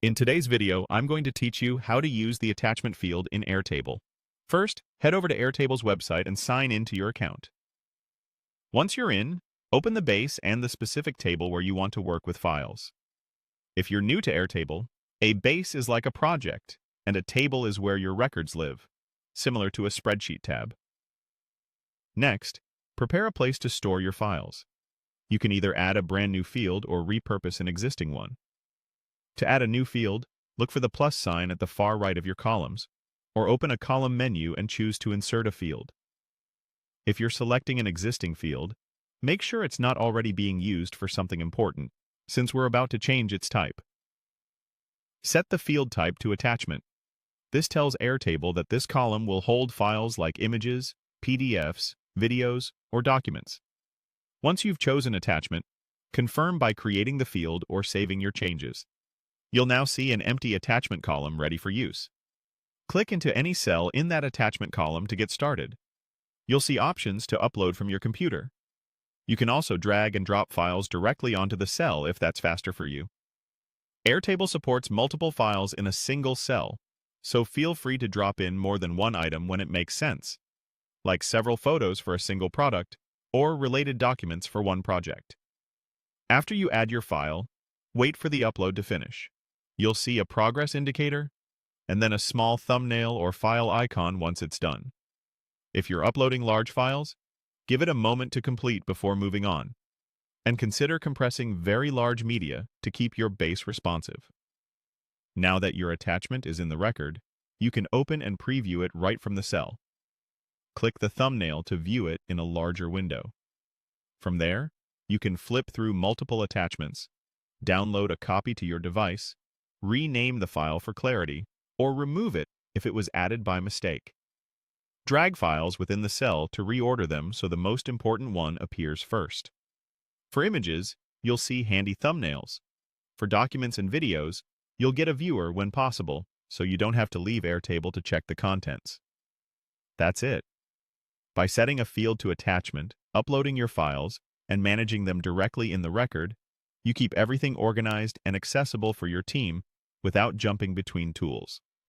In today's video, I'm going to teach you how to use the attachment field in Airtable. First, head over to Airtable's website and sign into your account. Once you're in, open the base and the specific table where you want to work with files. If you're new to Airtable, a base is like a project, and a table is where your records live, similar to a spreadsheet tab. Next, prepare a place to store your files. You can either add a brand new field or repurpose an existing one. To add a new field, look for the plus sign at the far right of your columns, or open a column menu and choose to insert a field. If you're selecting an existing field, make sure it's not already being used for something important, since we're about to change its type. Set the field type to attachment. This tells Airtable that this column will hold files like images, PDFs, videos, or documents. Once you've chosen attachment, confirm by creating the field or saving your changes. You'll now see an empty attachment column ready for use. Click into any cell in that attachment column to get started. You'll see options to upload from your computer. You can also drag and drop files directly onto the cell if that's faster for you. Airtable supports multiple files in a single cell, so feel free to drop in more than one item when it makes sense, like several photos for a single product or related documents for one project. After you add your file, wait for the upload to finish. You'll see a progress indicator, and then a small thumbnail or file icon once it's done. If you're uploading large files, give it a moment to complete before moving on, and consider compressing very large media to keep your base responsive. Now that your attachment is in the record, you can open and preview it right from the cell. Click the thumbnail to view it in a larger window. From there, you can flip through multiple attachments, download a copy to your device, rename the file for clarity, or remove it if it was added by mistake. Drag files within the cell to reorder them so the most important one appears first. For images, you'll see handy thumbnails. For documents and videos, you'll get a viewer when possible, so you don't have to leave Airtable to check the contents. That's it. By setting a field to attachment, uploading your files, and managing them directly in the record, you keep everything organized and accessible for your team without jumping between tools.